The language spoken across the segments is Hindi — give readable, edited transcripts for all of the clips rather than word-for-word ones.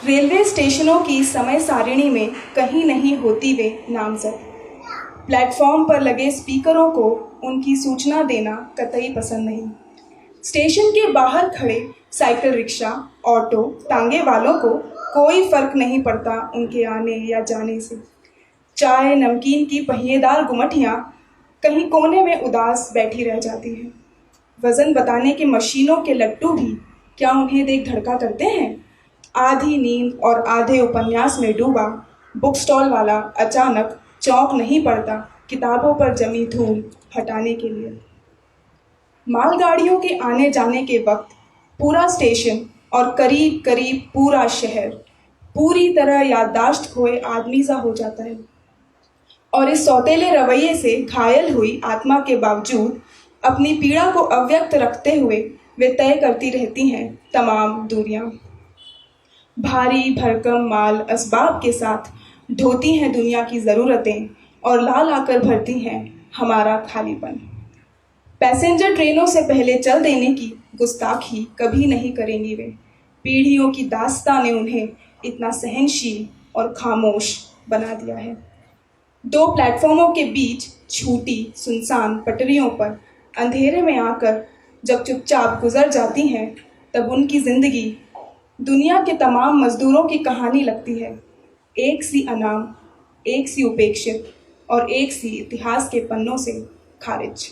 रेलवे स्टेशनों की समय सारिणी में कहीं नहीं होती वे नामजद। प्लेटफॉर्म पर लगे स्पीकरों को उनकी सूचना देना कतई पसंद नहीं। स्टेशन के बाहर खड़े साइकिल रिक्शा, ऑटो, टांगे वालों को कोई फर्क नहीं पड़ता उनके आने या जाने से। चाय नमकीन की पहिएदार गुमटियाँ कहीं कोने में उदास बैठी रह जाती हैं। वज़न बताने की मशीनों के लट्टू भी क्या उन्हें देख धड़का करते हैं। आधी नींद और आधे उपन्यास में डूबा बुक स्टॉल वाला अचानक चौंक नहीं पड़ता किताबों पर जमी धूल हटाने के लिए। मालगाड़ियों के आने जाने के वक्त पूरा स्टेशन और करीब करीब पूरा शहर पूरी तरह याददाश्त खोए आदमी सा हो जाता है। और इस सौतेले रवैये से घायल हुई आत्मा के बावजूद अपनी पीड़ा को अव्यक्त रखते हुए वे तय करती रहती हैं तमाम दूरियां। भारी भरकम माल असबाब के साथ ढोती हैं दुनिया की ज़रूरतें और ला लाकर भरती हैं हमारा खालीपन। पैसेंजर ट्रेनों से पहले चल देने की गुस्ताखी कभी नहीं करेंगी वे। पीढ़ियों की दास्तां ने उन्हें इतना सहनशील और खामोश बना दिया है। दो प्लेटफॉर्मों के बीच छूटी सुनसान पटरियों पर अंधेरे में आकर जब चुपचाप गुजर जाती हैं तब उनकी ज़िंदगी दुनिया के तमाम मज़दूरों की कहानी लगती है। एक सी अनाम, एक सी उपेक्षित और एक सी इतिहास के पन्नों से खारिज।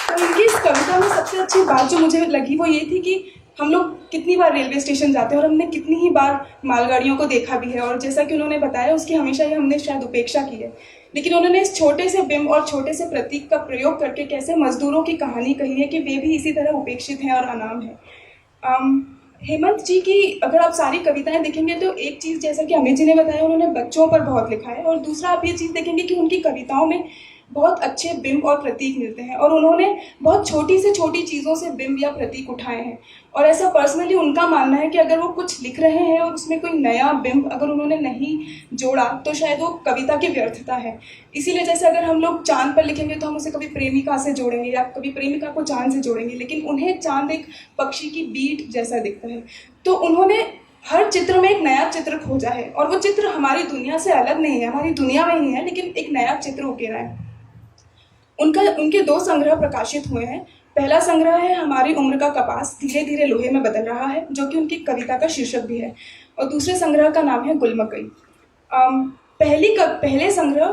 तो इनकी इस कविता में सबसे अच्छी बात जो मुझे लगी वो ये थी कि हम लोग कितनी बार रेलवे स्टेशन जाते हैं और हमने कितनी ही बार मालगाड़ियों को देखा भी है, और जैसा कि उन्होंने बताया उसकी हमेशा ही हमने शायद उपेक्षा की है। लेकिन उन्होंने इस छोटे से बिंब और छोटे से प्रतीक का प्रयोग करके कैसे मजदूरों की कहानी कही है कि वे भी इसी तरह उपेक्षित हैं और अनाम हैं। हेमंत जी की अगर आप सारी कविताएं देखेंगे तो एक चीज़ जैसा कि अमित जी ने बताया उन्होंने बच्चों पर बहुत लिखा है, और दूसरा आप ये चीज़ देखेंगे कि उनकी कविताओं में बहुत अच्छे बिंब और प्रतीक मिलते हैं और उन्होंने बहुत छोटी से छोटी चीज़ों से बिंब या प्रतीक उठाए हैं। और ऐसा पर्सनली उनका मानना है कि अगर वो कुछ लिख रहे हैं और उसमें कोई नया बिंब अगर उन्होंने नहीं जोड़ा तो शायद वो कविता की व्यर्थता है। इसीलिए जैसे अगर हम लोग चांद पर लिखेंगे तो हम उसे कभी प्रेमिका से जोड़ेंगे या कभी प्रेमिका को चांद से जोड़ेंगे, लेकिन उन्हें चांद एक पक्षी की बीट जैसा दिखता है। तो उन्होंने हर चित्र में एक नया चित्र खोजा है और वो चित्र हमारी दुनिया से अलग नहीं है, हमारी दुनिया में ही है, लेकिन एक नया चित्र उकेरा है। उनके 2 संग्रह प्रकाशित हुए हैं। पहला संग्रह है हमारी उम्र का कपास धीरे धीरे लोहे में बदल रहा है, जो कि उनकी कविता का शीर्षक भी है, और दूसरे संग्रह का नाम है गुलमकई। पहले संग्रह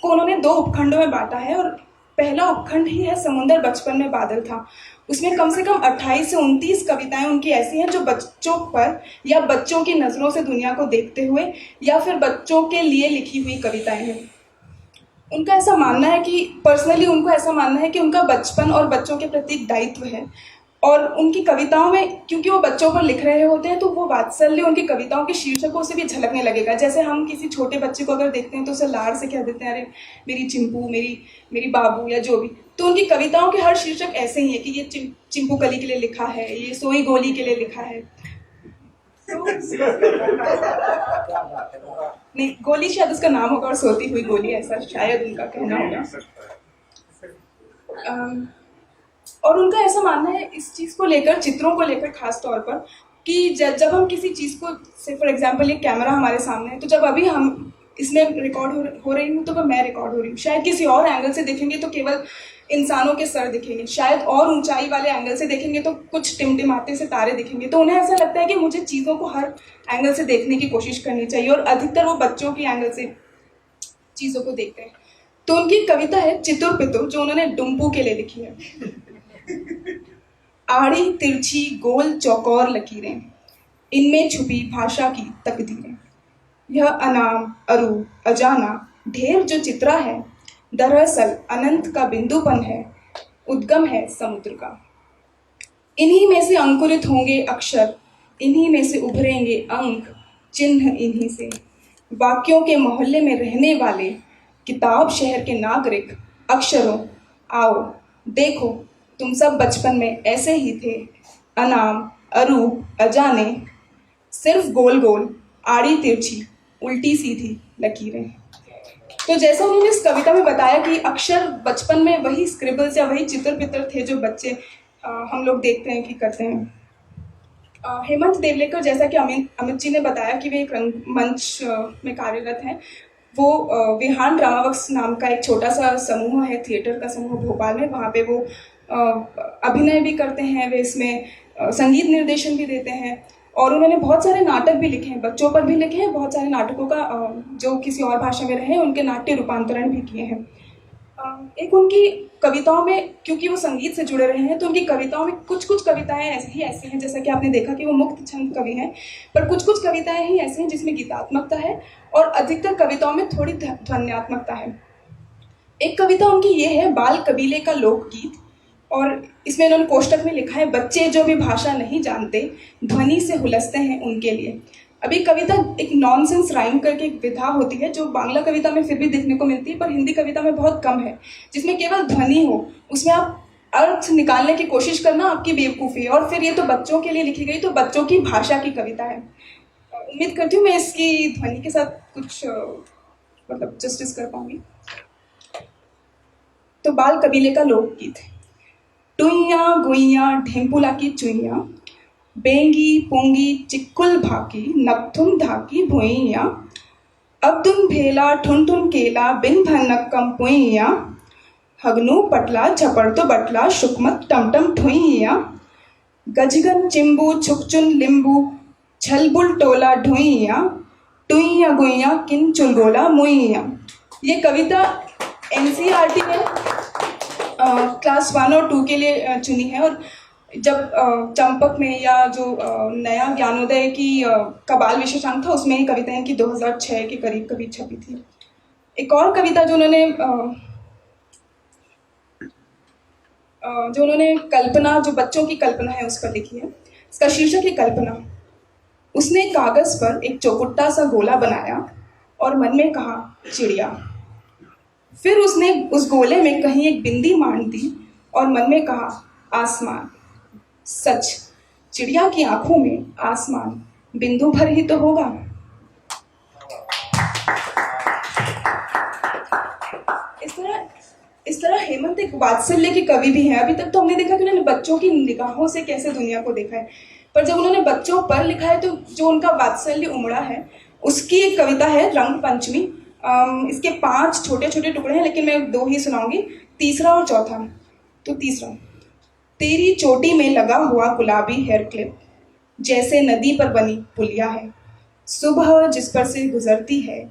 को उन्होंने 2 उपखंडों में बांटा है, और पहला उपखंड ही है समुंदर बचपन में बादल था। उसमें कम से कम 28 से 29 कविताएं उनकी ऐसी हैं जो बच्चों पर या बच्चों की नज़रों से दुनिया को देखते हुए या फिर बच्चों के लिए लिखी हुई कविताएं हैं। उनका ऐसा मानना है कि पर्सनली उनको ऐसा मानना है कि उनका बचपन और बच्चों के प्रति दायित्व है, और उनकी कविताओं में क्योंकि वो बच्चों पर लिख रहे होते हैं तो वो वात्सल्य उनकी कविताओं के शीर्षकों से भी झलकने लगेगा। जैसे हम किसी छोटे बच्चे को अगर देखते हैं तो उसे लाड़ से कह देते हैं, अरे मेरी चिंपू, मेरी बाबू, या जो भी। तो उनकी कविताओं के हर शीर्षक ऐसे ही है कि ये चिंपू कली के लिए लिखा है, ये सोई गोली के लिए लिखा है। नहीं, गोली शायद उसका नाम होगा और सोती हुई गोली ऐसा शायद उनका कहना होगा। और उनका ऐसा मानना है इस चीज़ को लेकर, चित्रों को लेकर खास तौर पर, कि जब हम किसी चीज़ को, से फॉर एग्जांपल ये कैमरा हमारे सामने है, तो जब अभी हम इसमें रिकॉर्ड हो रही हूँ तो वह मैं रिकॉर्ड हो रही हूँ। शायद किसी और एंगल से देखेंगे तो केवल इंसानों के सर दिखेंगे, शायद और ऊंचाई वाले एंगल से देखेंगे तो कुछ टिमटिमाते से तारे दिखेंगे। तो उन्हें ऐसा लगता है कि मुझे चीज़ों को हर एंगल से देखने की कोशिश करनी चाहिए, और अधिकतर वो बच्चों की एंगल से चीज़ों को देखते हैं। तो उनकी कविता है चितुर पितुर, जो उन्होंने डुम्पू के लिए लिखी है। आड़ी तिरछी गोल चौकोर लकीरें, इनमें छुपी भाषा की तकदीरें। यह अनाम, अरू, अजाना ढेर जो चित्रा है, दरअसल अनंत का बिंदुपन है, उद्गम है समुद्र का। इन्हीं में से अंकुरित होंगे अक्षर, इन्हीं में से उभरेंगे अंक चिन्ह, इन्हीं से वाक्यों के मोहल्ले में रहने वाले किताब शहर के नागरिक अक्षरों। आओ देखो तुम सब बचपन में ऐसे ही थे, अनाम, अरूप, अजाने, सिर्फ गोल गोल, आड़ी तिरछी, उल्टी सीधी लकीरें। तो जैसा उन्होंने इस कविता में बताया कि अक्षर बचपन में वही स्क्रिबल्स या वही चित्र पित्र थे जो बच्चे हम लोग देखते हैं कि करते हैं। हेमंत देवलेकर, जैसा कि अमित जी ने बताया कि वे एक रंगमंच में कार्यरत हैं। वो विहान ड्रामा वर्क्स नाम का एक छोटा सा समूह है, थिएटर का समूह भोपाल में। वहाँ पे वो अभिनय भी करते हैं, वे इसमें संगीत निर्देशन भी देते हैं, और उन्होंने बहुत सारे नाटक भी लिखे हैं, बच्चों पर भी लिखे हैं। बहुत सारे नाटकों का जो किसी और भाषा में रहे, उनके नाट्य रूपांतरण भी किए हैं। एक उनकी कविताओं में, क्योंकि वो संगीत से जुड़े रहे हैं, तो उनकी कविताओं में कुछ कुछ कविताएं ऐसी हैं, जैसा कि आपने देखा कि वो मुक्त छंद कवि हैं, पर कुछ कुछ कविताएं ही ऐसी हैं जिसमें गीतात्मकता है, और अधिकतर कविताओं में थोड़ी ध्वन्यात्मकता है। एक कविता उनकी ये है, बाल कबीले का लोकगीत, और इसमें इन्होंने कोष्टक में लिखा है, बच्चे जो भी भाषा नहीं जानते ध्वनि से हुलसते हैं उनके लिए। अभी कविता एक नॉनसेंस राइम करके एक विधा होती है, जो बांग्ला कविता में फिर भी देखने को मिलती है, पर हिंदी कविता में बहुत कम है, जिसमें केवल ध्वनि हो, उसमें आप अर्थ निकालने की कोशिश करना आपकी बेवकूफ़ी है। और फिर ये तो बच्चों के लिए लिखी गई, तो बच्चों की भाषा की कविता है। उम्मीद करती हूँ मैं इसकी ध्वनि के साथ कुछ मतलब जस्टिस कर पाऊंगी। तो बाल कबीले का लोकगीत। टुइया गुइया ढेंपुला की चुइया, बेंगी पोंगी चिक्कुल भाकी, नपथुन धाकी भुइया, अब्दुन भेला ठुन ठुन केला, बिन भनक कम पुइया, हगनू पटला झपड़ तो बटला, शुकमत टमटम ठुइया, गजगन चिंबू छुकचुन लिंबू, छलबुल टोला ढुइया, टुइया गुइया किन चुलगोला मुइया। ये कविता एनसीईआरटी ने क्लास 1 और 2 के लिए चुनी है, और जब चंपक में या जो नया ज्ञानोदय की कबाल विशेषांक था, उसमें ही कविता इनकी 2006 के करीब कभी छपी थी। एक और कविता जो उन्होंने कल्पना, जो बच्चों की कल्पना है उस पर लिखी है। इसका शीर्षक है कल्पना। उसने कागज पर एक चौकुट्टा सा गोला बनाया और मन में कहा चिड़िया। फिर उसने उस गोले में कहीं एक बिंदी मांड दी और मन में कहा आसमान। सच, चिड़िया की आंखों में आसमान बिंदु भर ही तो होगा। इस तरह हेमंत एक वात्सल्य के कवि भी हैं। अभी तक तो हमने देखा कि उन्होंने बच्चों की निगाहों से कैसे दुनिया को देखा है, पर जब उन्होंने बच्चों पर लिखा है, तो जो उनका वात्सल्य उमड़ा है, उसकी एक कविता है रंग पंचमी। इसके 5 छोटे छोटे टुकड़े हैं, लेकिन मैं 2 ही सुनाऊंगी, तीसरा और चौथा। तो तीसरा। तेरी चोटी में लगा हुआ गुलाबी हेयर क्लिप जैसे नदी पर बनी पुलिया है। सुबह जिस पर से गुजरती है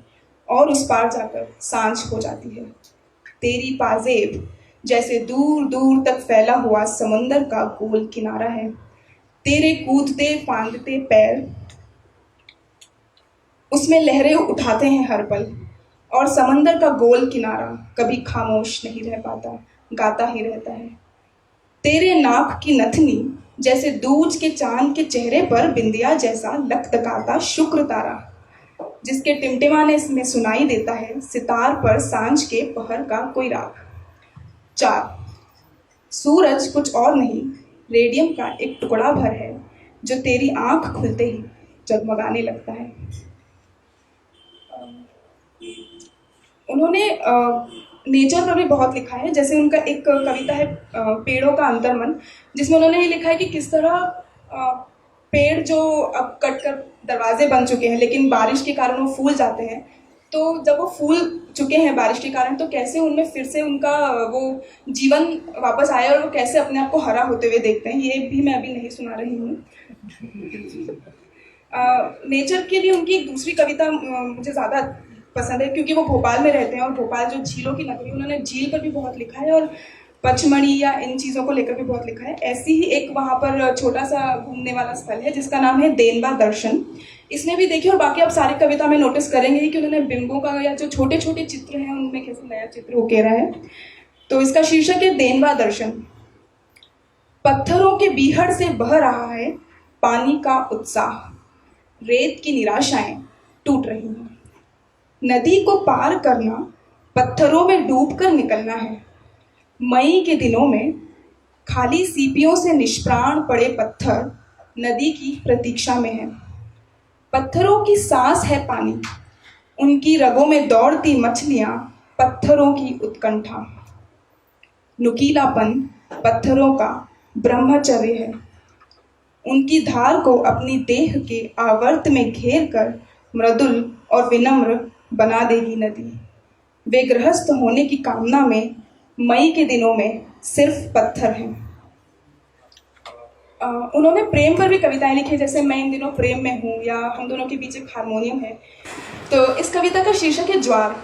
और उस पार जाकर सांझ हो जाती है। तेरी पाजेब जैसे दूर दूर तक फैला हुआ समुंदर का गोल किनारा है। तेरे कूदते फांदते पैर उसमें लहरें उठाते हैं हर पल, और समंदर का गोल किनारा कभी खामोश नहीं रह पाता, गाता ही रहता है। तेरे नाक की नथनी जैसे दूज के चांद के चेहरे पर बिंदिया जैसा लकदकाता शुक्र तारा, जिसके टिमटिमाने में सुनाई देता है सितार पर सांझ के पहर का कोई राग। 4। सूरज कुछ और नहीं, रेडियम का एक टुकड़ा भर है, जो तेरी आंख खुलते ही जगमगाने लगता है। उन्होंने नेचर पर भी बहुत लिखा है। जैसे उनका एक कविता है पेड़ों का अंतर्मन, जिसमें उन्होंने ये लिखा है कि किस तरह पेड़ जो अब कटकर दरवाजे बन चुके हैं, लेकिन बारिश के कारण वो फूल जाते हैं, तो जब वो फूल चुके हैं बारिश के कारण, तो कैसे उनमें फिर से उनका वो जीवन वापस आया और वो कैसे अपने आप को हरा होते हुए देखते हैं। ये भी मैं अभी नहीं सुना रही हूँ। नेचर के लिए उनकी एक दूसरी कविता मुझे ज़्यादा पसंद है, क्योंकि वो भोपाल में रहते हैं, और भोपाल जो झीलों की नगरी, उन्होंने झील पर भी बहुत लिखा है, और पचमढ़ी या इन चीज़ों को लेकर भी बहुत लिखा है। ऐसी ही एक वहाँ पर छोटा सा घूमने वाला स्थल है जिसका नाम है देनवा दर्शन। इसने भी देखी, और बाकी आप सारी कविता में नोटिस करेंगे कि उन्होंने बिंबों का या जो छोटे छोटे चित्र हैं उनमें कैसे नया चित्र उकेरा है। तो इसका शीर्षक है देनवा दर्शन। पत्थरों के बीहड़ से बह रहा है पानी का उत्साह, रेत की निराशाएं टूट रही हैं। नदी को पार करना, पत्थरों में डूबकर निकलना है। मई के दिनों में खाली सीपियों से निष्प्राण पड़े पत्थर नदी की प्रतीक्षा में है। पत्थरों की सांस है पानी, उनकी रगों में दौड़ती मछलियां पत्थरों की उत्कंठा। नुकीलापन पत्थरों का ब्रह्मचर्य है। उनकी धार को अपनी देह के आवर्त में घेर कर मृदुल और विनम्र बना देगी नदी। वे गृहस्थ होने की कामना में मई के दिनों में सिर्फ पत्थर हैं। उन्होंने प्रेम पर भी कविताएं लिखी, जैसे मैं इन दिनों प्रेम में हूँ या हम दोनों के बीच एक हारमोनियम है। तो इस कविता का शीर्षक है ज्वार।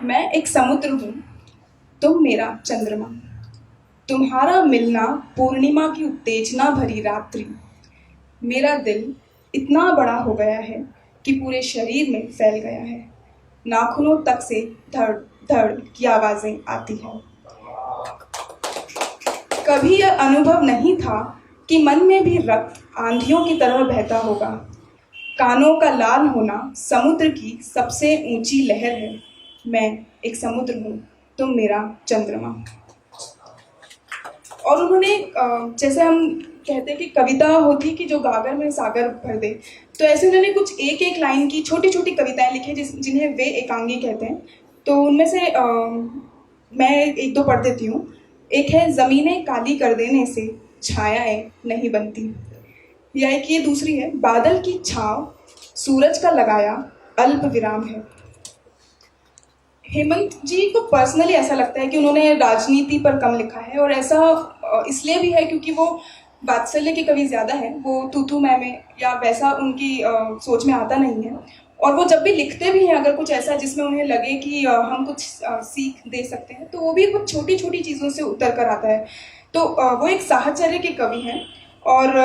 मैं एक समुद्र हूँ, तुम मेरा चंद्रमा, तुम्हारा मिलना पूर्णिमा की उत्तेजना भरी रात्रि। मेरा दिल इतना बड़ा हो गया है कि पूरे शरीर में फैल गया है, नाखूनों तक से धड़ धड़ की आवाज़ें आती हैं। कभी यह अनुभव नहीं था कि मन में भी रक्त आंधियों की तरह बहता होगा। कानों का लाल होना समुद्र की सबसे ऊंची लहर है। मैं एक समुद्र हूँ, तुम मेरा चंद्रमा। और उन्होंने जैसे हम कहते हैं कि कविता होती है कि जो गागर में सागर भर दे, तो ऐसे उन्होंने कुछ एक एक लाइन की छोटी छोटी कविताएं लिखी जिन्हें वे एकांगी कहते हैं। तो उनमें से मैं एक दो पढ़ देती हूँ। एक है ज़मीनें काली कर देने से छायाएं नहीं बनती, या एक ये दूसरी है बादल की छाँव सूरज का लगाया अल्प विराम है। हेमंत जी को पर्सनली ऐसा लगता है कि उन्होंने राजनीति पर कम लिखा है, और ऐसा इसलिए भी है क्योंकि वो वात्सल्य के कवि ज़्यादा हैं। वो तू मैं या वैसा उनकी सोच में आता नहीं है। और वो जब भी लिखते भी हैं अगर कुछ ऐसा जिसमें उन्हें लगे कि हम कुछ सीख दे सकते हैं, तो वो भी कुछ छोटी छोटी चीज़ों से उतर कर आता है। तो वो एक साहचर्य के कवि हैं। और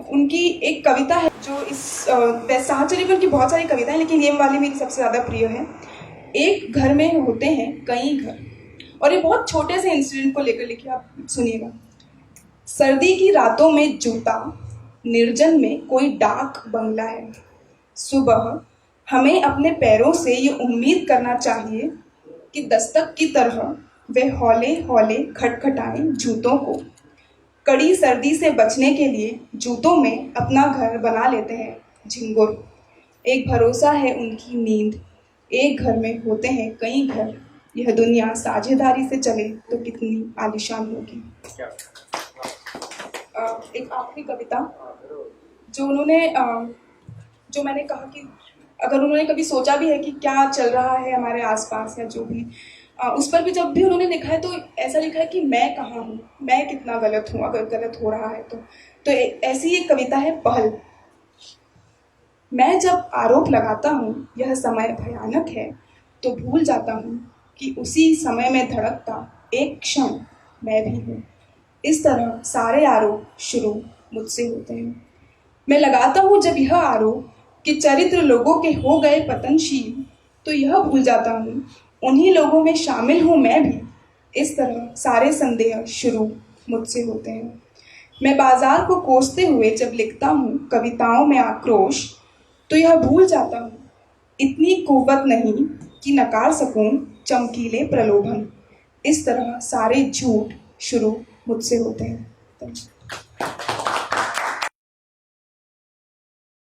उनकी एक कविता है जो इस साहचर्य पर उनकी बहुत सारी कविताएं, लेकिन ये वाली मेरी सबसे ज़्यादा प्रिय है। एक घर में होते हैं कई घर। और ये बहुत छोटे से इंसिडेंट को लेकर लिखी, आप सुनिएगा। सर्दी की रातों में जूता, निर्जन में कोई डाक बंगला है। सुबह हमें अपने पैरों से ये उम्मीद करना चाहिए कि दस्तक की तरह वे हौले हौले खटखटाएं जूतों को। कड़ी सर्दी से बचने के लिए जूतों में अपना घर बना लेते हैं झिंगुर। एक भरोसा है उनकी नींद। एक घर में होते हैं कई घर। यह दुनिया साझेदारी से चले तो कितनी आलीशान होगी। एक आखिरी कविता जो उन्होंने जो मैंने कहा कि अगर उन्होंने कभी सोचा भी है कि क्या चल रहा है हमारे आसपास या जो भी, उस पर भी जब भी उन्होंने लिखा है तो ऐसा लिखा है कि मैं कहाँ हूँ, मैं कितना गलत हूँ अगर गलत हो रहा है तो ऐसी एक कविता है पहल। मैं जब आरोप लगाता हूँ यह समय भयानक है, तो भूल जाता हूँ कि उसी समय में धड़कता एक क्षण मैं भी हूँ। इस तरह सारे आरोप शुरू मुझसे होते हैं। मैं लगाता हूँ जब यह आरोप कि चरित्र लोगों के हो गए पतनशील, तो यह भूल जाता हूँ उन्हीं लोगों में शामिल हूँ मैं भी। इस तरह सारे संदेह शुरू मुझसे होते हैं। मैं बाजार को कोसते हुए जब लिखता हूँ कविताओं में आक्रोश, तो यह भूल जाता हूँ इतनी कुव्वत नहीं कि नकार सकूं चमकीले प्रलोभन। इस तरह सारे झूठ शुरू मुझसे होते हैं।